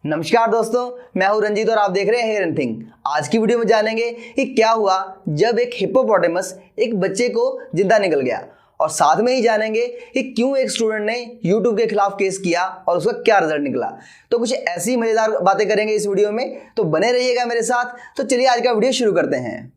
नमस्कार दोस्तों, मैं हूं रंजीत और आप देख रहे हैं हेयर एंड थिंग। आज की वीडियो में जानेंगे कि क्या हुआ जब एक हिप्पोपोटेमस एक बच्चे को जिंदा निकल गया, और साथ में ही जानेंगे कि क्यों एक स्टूडेंट ने YouTube के खिलाफ केस किया और उसका क्या रिजल्ट निकला। तो कुछ ऐसी मजेदार बातें करेंगे इस वीडियो में, तो बने रहिएगा मेरे साथ। तो चलिए आज का वीडियो शुरू करते हैं।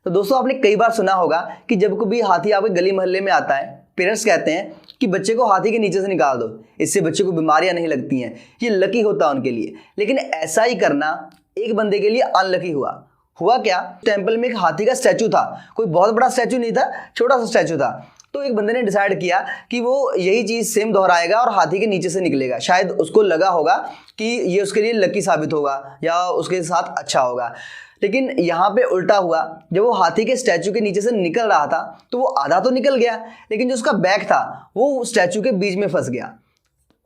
तो दोस्तों, आपने कई बार सुना होगा कि जब कभी हाथी आपके गली मोहल्ले में आता है, पेरेंट्स कहते हैं कि बच्चे को हाथी के नीचे से निकाल दो, इससे बच्चे को बीमारियां नहीं लगती हैं, ये लकी होता है उनके लिए। लेकिन ऐसा ही करना एक बंदे के लिए अनलकी हुआ क्या? टेंपल में एक हाथी का स्टैचू था, कोई बहुत बड़ा स्टैचू नहीं था, छोटा सा स्टैचू था। तो एक बंदे ने डिसाइड किया कि वो यही चीज सेम दोहराएगा और हाथी के नीचे से निकलेगा। शायद उसको लगा होगा कि ये उसके लिए लकी साबित होगा या उसके साथ अच्छा होगा। लेकिन यहाँ पे उल्टा हुआ। जब वो हाथी के स्टैचू के नीचे से निकल रहा था तो वो आधा तो निकल गया, लेकिन जो उसका बैक था वो स्टैचू के बीच में फंस गया।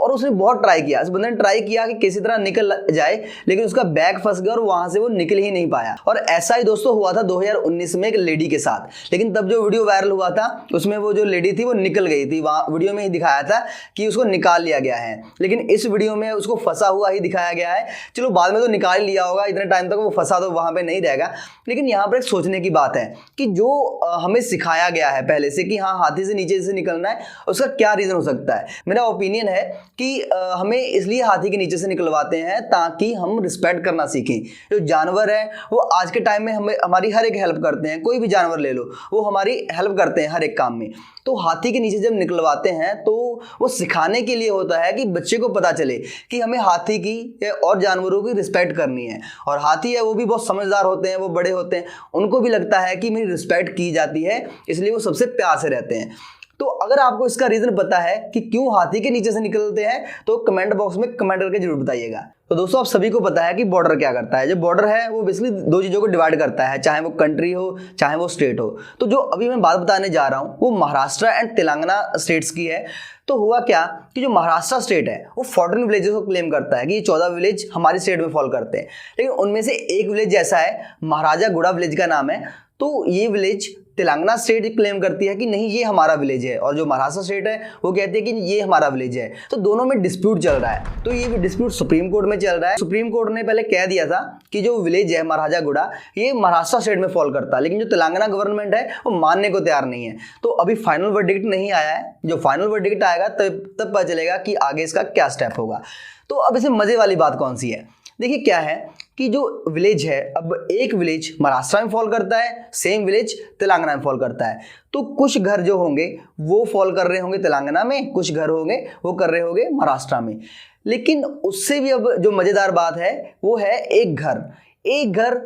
और उसने बहुत ट्राई किया, इस बंदे ने ट्राई किया कि किसी तरह निकल जाए, लेकिन उसका बैग फंस गया और वहां से वो निकल ही नहीं पाया। और ऐसा ही दोस्तों हुआ था 2019 में एक लेडी के साथ। लेकिन तब जो वीडियो वायरल हुआ था उसमें वो जो लेडी थी वो निकल गई थी। वहां वीडियो में ही दिखाया था कि उसको निकाल लिया गया है, लेकिन इस वीडियो में उसको फंसा हुआ ही दिखाया गया है। चलो बाद में तो निकाल लिया होगा, इतने टाइम तक वो फंसा तो वहां पर नहीं रहेगा। लेकिन यहाँ पर एक सोचने की बात है कि जो हमें सिखाया गया है पहले से कि हाँ हाथी से नीचे से निकलना है, उसका क्या रीजन हो सकता है। मेरा ओपिनियन है कि हमें इसलिए हाथी के नीचे से निकलवाते हैं ताकि हम रिस्पेक्ट करना सीखें। जो जानवर है वो आज के टाइम में हमारी हर एक हेल्प करते हैं। कोई भी जानवर ले लो, वो हमारी हेल्प करते हैं हर एक काम में। तो हाथी के नीचे जब निकलवाते हैं तो वो सिखाने के लिए होता है कि बच्चे को पता चले कि हमें हाथी की और जानवरों की रिस्पेक्ट करनी है। और हाथी है वो भी बहुत समझदार होते हैं, वो बड़े होते हैं, उनको भी लगता है कि मेरी रिस्पेक्ट की जाती है, इसलिए वो सबसे प्यार से रहते हैं। तो अगर आपको इसका रीजन पता है कि क्यों हाथी के नीचे से निकलते हैं तो कमेंट बॉक्स में कमेंट करके जरूर बताइएगा। तो दोस्तों, आप सभी को पता है कि बॉर्डर क्या करता है। जो बॉर्डर है वो बेसिकली दो चीजों को डिवाइड करता है, चाहे वो कंट्री हो चाहे वो स्टेट हो। तो जो अभी मैं बात बताने जा रहा हूँ वो महाराष्ट्र एंड तेलंगाना स्टेट्स की है। तो हुआ क्या कि जो महाराष्ट्र स्टेट है वो 14 विलेजेस को क्लेम करता है कि ये 14 विलेज हमारी स्टेट में फॉल करते हैं। लेकिन उनमें से एक विलेज ऐसा है, महाराजागुड़ा विलेज का नाम है। तो ये विलेज तेलंगाना स्टेट क्लेम करती है कि नहीं ये हमारा विलेज है, और जो महाराष्ट्र स्टेट है वो कहती है कि ये हमारा विलेज है। तो दोनों में डिस्प्यूट चल रहा है। तो ये डिस्प्यूट सुप्रीम कोर्ट में चल रहा है। सुप्रीम कोर्ट ने पहले कह दिया था कि जो विलेज है महाराजागुड़ा ये महाराष्ट्र स्टेट में फॉल करता है, लेकिन जो तेलंगाना गवर्नमेंट है वो मानने को तैयार नहीं है। तो अभी फाइनल वर्डिक्ट नहीं आया है। जो फाइनल वर्डिक्ट आएगा तब पता चलेगा कि आगे इसका क्या स्टेप होगा। तो अब इसमें मजे वाली बात कौन सी है? देखिए क्या है कि जो विलेज है, अब एक विलेज महाराष्ट्र में फॉल करता है, सेम विलेज तेलंगाना में फॉल करता है। तो कुछ घर जो होंगे वो फॉल कर रहे होंगे तेलंगाना में, कुछ घर होंगे वो कर रहे होंगे महाराष्ट्र में। लेकिन उससे भी अब जो मजेदार बात है वो है एक घर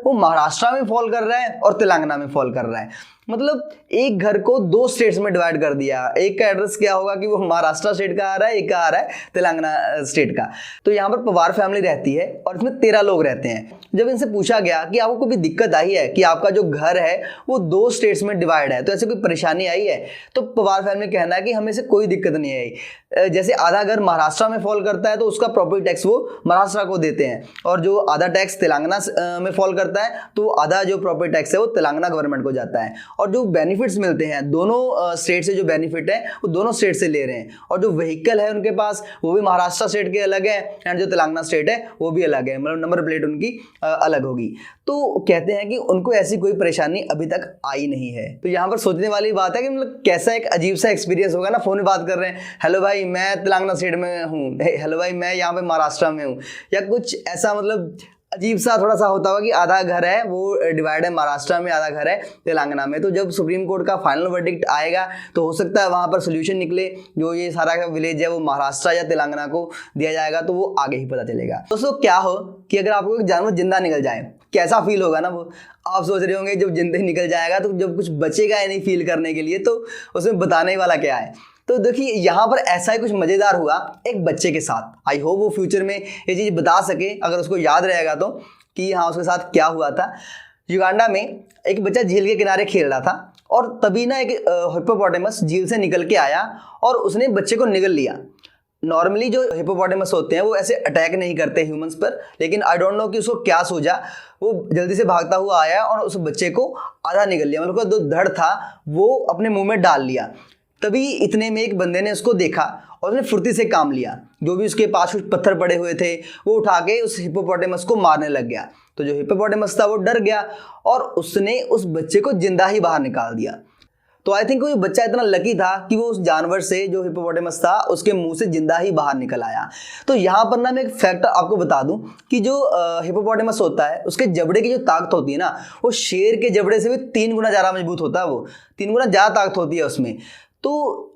वो महाराष्ट्र में फॉल कर रहा है और तेलंगाना में फॉल कर रहा है। मतलब एक घर को दो स्टेट्स में डिवाइड कर दिया। एक का एड्रेस क्या होगा कि वो महाराष्ट्र स्टेट का आ रहा है, एक का आ रहा है तेलंगाना स्टेट का। तो यहाँ पर पवार फैमिली रहती है और इसमें 13 लोग रहते हैं। जब इनसे पूछा गया कि आपको कोई दिक्कत आई है कि आपका जो घर है वो 2 स्टेट्स में डिवाइड है, तो ऐसे कोई परेशानी आई है, तो पवार फैमिली कहना है कि हमें से कोई दिक्कत नहीं आई। जैसे आधा घर महाराष्ट्र में फॉल करता है तो उसका प्रॉपर्टी टैक्स वो महाराष्ट्र को देते हैं, और जो आधा टैक्स तेलंगाना में फॉल करता है तो आधा जो प्रॉपर्टी टैक्स है वो तेलंगाना गवर्नमेंट को जाता है। और जो बेनिफिट्स मिलते हैं दोनों स्टेट से, जो बेनिफिट है वो दोनों स्टेट से ले रहे हैं। और जो व्हीकल है उनके पास वो भी महाराष्ट्र स्टेट के अलग है, एंड जो तेलंगाना स्टेट है वो भी अलग है, मतलब नंबर प्लेट उनकी अलग होगी। तो कहते हैं कि उनको ऐसी कोई परेशानी अभी तक आई नहीं है। तो यहाँ पर सोचने वाली बात है कि मतलब कैसा एक अजीब सा एक्सपीरियंस होगा ना, फोन में बात कर रहे हैं, हेलो भाई मैं तेलंगाना स्टेट में हूँ, हेलो भाई मैं यहाँ पे महाराष्ट्र में हूँ, या कुछ ऐसा मतलब अजीब सा थोड़ा सा होता होगा कि आधा घर है वो डिवाइड है महाराष्ट्र में, आधा घर है तेलंगाना में। तो जब सुप्रीम कोर्ट का फाइनल वर्डिक्ट आएगा तो हो सकता है वहां पर सोल्यूशन निकले, जो ये सारा विलेज है वो महाराष्ट्र या तेलंगाना को दिया जाएगा, तो वो आगे ही पता चलेगा। दोस्तों, क्या हो कि अगर आपको एक जानवर जिंदा निकल जाए, कैसा फील होगा ना वो आप सोच रहे होंगे। जब जिंदा निकल जाएगा तो जब कुछ बचेगा ही नहीं फील करने के लिए, तो उसमें बताने वाला क्या है। तो देखिए यहाँ पर ऐसा ही कुछ मजेदार हुआ एक बच्चे के साथ। आई होप वो फ्यूचर में ये चीज बता सके, अगर उसको याद रहेगा तो, कि हाँ उसके साथ क्या हुआ था। युगांडा में एक बच्चा झील के किनारे खेल रहा था और तभी ना एक हिप्पोपोटेमस झील से निकल के आया और उसने बच्चे को निगल लिया। नॉर्मली जो हिप्पोपोटेमस होते हैं वो ऐसे अटैक नहीं करते ह्यूमंस पर, लेकिन आई डोंट नो कि उसको क्या सूझा, वो जल्दी से भागता हुआ आया और उस बच्चे को आधा निगल लिया, मतलब जो धड़ था वो अपने मुंह में डाल लिया। तभी इतने में एक बंदे ने उसको देखा और उसने फुर्ती से काम लिया। जो भी उसके पास कुछ पत्थर पड़े हुए थे वो उठा के उस हिप्पोपोटेमस को मारने लग गया। तो जो हिप्पोपोटेमस था वो डर गया और उसने उस बच्चे को जिंदा ही बाहर निकाल दिया। तो आई थिंक वो बच्चा इतना लकी था कि वो उस जानवर से, जो हिप्पोपोटेमस था, उसके मुंह से जिंदा ही बाहर निकल आया। तो यहाँ पर ना मैं एक फैक्ट आपको बता दूं कि जो हिप्पोपोटेमस होता है उसके जबड़े की जो ताकत होती है ना, वो शेर के जबड़े से भी 3 गुना ज़्यादा मजबूत होता है। वो 3 गुना ज़्यादा ताकत होती है उसमें। तो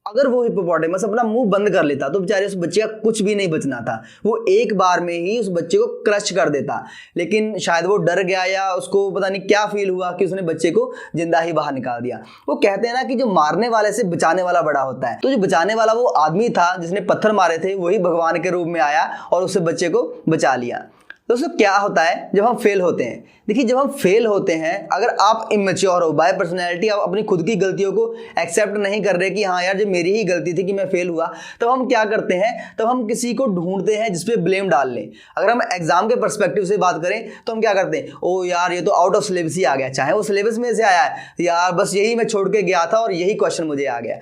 अगर वो हिप्पोपोटेमस अपना मुंह बंद कर लेता तो बेचारे उस बच्चे का कुछ भी नहीं बचना था। वो एक बार में ही उस बच्चे को क्रश कर देता। लेकिन शायद वो डर गया या उसको पता नहीं क्या फील हुआ कि उसने बच्चे को जिंदा ही बाहर निकाल दिया। वो कहते हैं ना कि जो मारने वाले से बचाने वाला बड़ा होता है। तो जो बचाने वाला वो आदमी था जिसने पत्थर मारे थे, वही भगवान के रूप में आया और उससे बच्चे को बचा लिया। दोस्तों क्या होता है जब हम फेल होते हैं? देखिए, जब हम फेल होते हैं, अगर आप इमेच्योर हो बाय पर्सनैलिटी, आप अपनी खुद की गलतियों को एक्सेप्ट नहीं कर रहे कि हाँ यार जब मेरी ही गलती थी कि मैं फेल हुआ, तब हम क्या करते हैं? तब हम किसी को ढूंढते हैं जिसपे ब्लेम डाल लें। अगर हम एग्जाम के पर्सपेक्टिव से बात करें तो हम क्या करते हैं? ओ यार ये तो आउट ऑफ सिलेबस ही आ गया, चाहे वो सिलेबस में से आया है, यार बस यही मैं छोड़ के गया था और यही क्वेश्चन मुझे आ गया,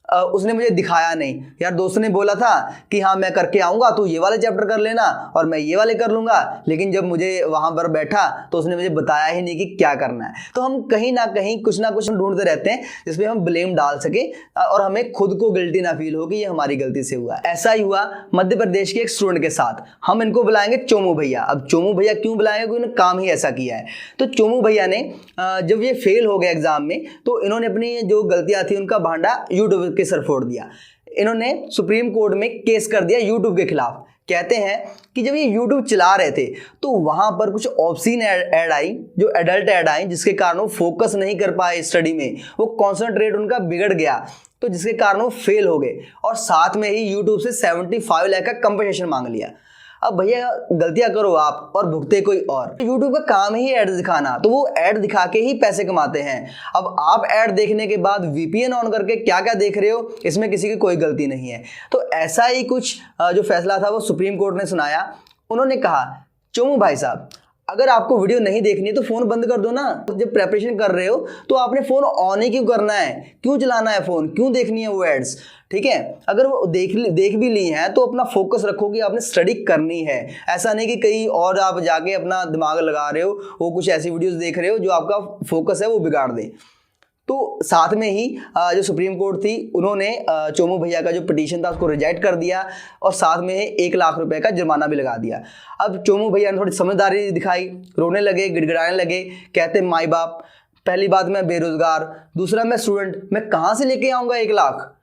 उसने मुझे दिखाया नहीं, यार दोस्त ने बोला था कि हाँ मैं करके आऊँगा, तू ये वाले चैप्टर कर लेना और मैं ये वाले कर लूँगा, लेकिन जब मुझे वहाँ पर बैठा तो उसने मुझे बताया ही नहीं कि क्या करना है। तो हम कहीं ना कहीं कुछ ना कुछ ढूंढते रहते हैं जिसमें हम ब्लेम डाल सके और हमें खुद को गिल्टी ना फील हो कि ये हमारी गलती से हुआ। ऐसा ही हुआ मध्य प्रदेश के एक स्टूडेंट के साथ। हम इनको बुलाएंगे चोमू भैया। अब चोमू भैया क्यों बुलाएंगे? क्योंकि उन्होंने काम ही ऐसा किया है। तो चोमू भैया ने जब ये फेल हो गए एग्जाम में, तो इन्होंने अपनी जो गलतियां थी उनका भांडा यूट्यूब के सर फोड़ दिया। इन्होंने सुप्रीम कोर्ट में केस कर दिया यूट्यूब के खिलाफ। कहते हैं कि जब ये यूट्यूब चला रहे थे तो वहां पर कुछ ऑब्सीन ऐड आई, जो एडल्ट ऐड आई, जिसके कारण वो फोकस नहीं कर पाए स्टडी में, वो कॉन्सेंट्रेट उनका बिगड़ गया, तो जिसके कारण वो फेल हो गए और साथ में ही यूट्यूब से 75 लाख का कंपनसेशन मांग लिया। अब भैया गलतियां करो आप और भुगते कोई और। यूट्यूब का काम ही ऐड दिखाना, तो वो ऐड दिखा के ही पैसे कमाते हैं। अब आप ऐड देखने के बाद वीपीएन ऑन करके क्या क्या देख रहे हो, इसमें किसी की कोई गलती नहीं है। तो ऐसा ही कुछ जो फैसला था वो सुप्रीम कोर्ट ने सुनाया। उन्होंने कहा, चोमू भाई साहब अगर आपको वीडियो नहीं देखनी है तो फोन बंद कर दो ना। जब प्रेपरेशन कर रहे हो तो आपने फोन ऑन ही क्यों करना है? क्यों चलाना है फोन? क्यों देखनी है वो एड्स? ठीक है, अगर वो देख भी ली हैं तो अपना फोकस रखो कि आपने स्टडी करनी है। ऐसा नहीं कि कहीं और आप जाके अपना दिमाग लगा रहे हो, वो कुछ ऐसी वीडियोस देख रहे हो जो आपका फोकस है वो बिगाड़ दे। तो साथ में ही जो सुप्रीम कोर्ट थी उन्होंने चोमू भैया का जो पिटीशन था उसको रिजेक्ट कर दिया और साथ में 1 लाख रुपए का जुर्माना भी लगा दिया। अब चोमू भैया ने थोड़ी समझदारी दिखाई, रोने लगे, गिड़गिड़ाने लगे, कहते माई बाप, पहली बात मैं बेरोजगार, दूसरा मैं स्टूडेंट, मैं कहाँ से लेके आऊँगा 1 लाख?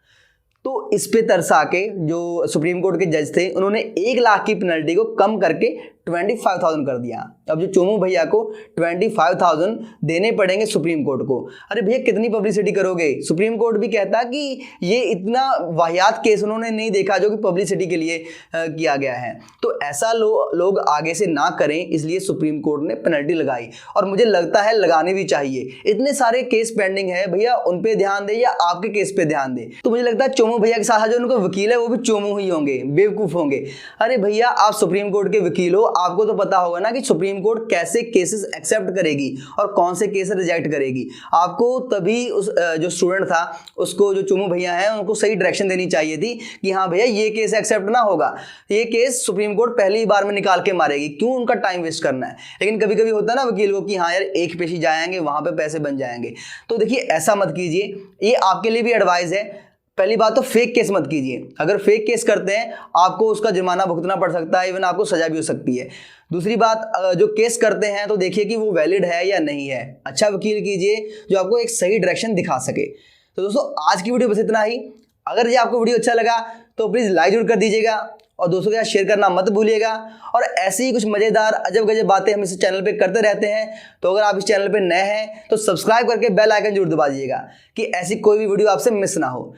तो इस पे तरसा के जो सुप्रीम कोर्ट के जज थे उन्होंने 1 लाख की पेनल्टी को कम करके 25,000 कर दिया। अब जो चोमू भैया को 25,000 देने पड़ेंगे सुप्रीम कोर्ट को। अरे भैया कितनी पब्लिसिटी करोगे? सुप्रीम कोर्ट भी कहता कि ये इतना वाहियात केस उन्होंने नहीं देखा जो कि पब्लिसिटी के लिए किया गया है। तो ऐसा लोग आगे से ना करें, इसलिए सुप्रीम कोर्ट ने पेनल्टी लगाई और मुझे लगता है लगानी भी चाहिए। इतने सारे केस पेंडिंग है, भैया उन पे ध्यान दे या आपके केस पे ध्यान दे। तो मुझे लगता है चोमू भैया के साथ जो उनका वकील है वो भी चोमू ही होंगे, बेवकूफ होंगे। अरे भैया आप सुप्रीम कोर्ट के वकील हो, आपको तो पता होगा ना कि सुप्रीम कोर्ट कैसे केसेस एक्सेप्ट करेगी और कौन से केस रिजेक्ट करेगी। आपको तभी उस जो स्टूडेंट था उसको, जो चोमू भैया हैं, उनको सही डायरेक्शन देनी चाहिए थी कि हाँ भैया ये केस एक्सेप्ट ना होगा, ये केस सुप्रीम कोर्ट पहली बार में निकाल के मारेगी, क्यों उनका टाइम वेस्ट करना है। लेकिन कभी कभी होता है ना वकील को कि हाँ यार एक पेशी जाएंगे वहां पे पैसे बन जाएंगे। तो देखिए ऐसा मत कीजिए, ये आपके लिए भी एडवाइस है। पहली बात तो फेक केस मत कीजिए। अगर फेक केस करते हैं आपको उसका जुर्माना भुगतना पड़ सकता है, इवन आपको सजा भी हो सकती है। दूसरी बात, जो केस करते हैं तो देखिए कि वो वैलिड है या नहीं है। अच्छा वकील कीजिए जो आपको एक सही डायरेक्शन दिखा सके। तो दोस्तों आज की वीडियो बस इतना ही। अगर ये आपको वीडियो अच्छा लगा तो प्लीज़ लाइक जरूर कर दीजिएगा और दोस्तों के साथ शेयर करना मत भूलिएगा। और ऐसी ही कुछ मज़ेदार अजब गजब बातें हम इस चैनल पे करते रहते हैं। तो अगर आप इस चैनल पे नए हैं तो सब्सक्राइब करके बेल आइकन जरूर दबा दीजिएगा कि ऐसी कोई भी वीडियो आपसे मिस ना हो।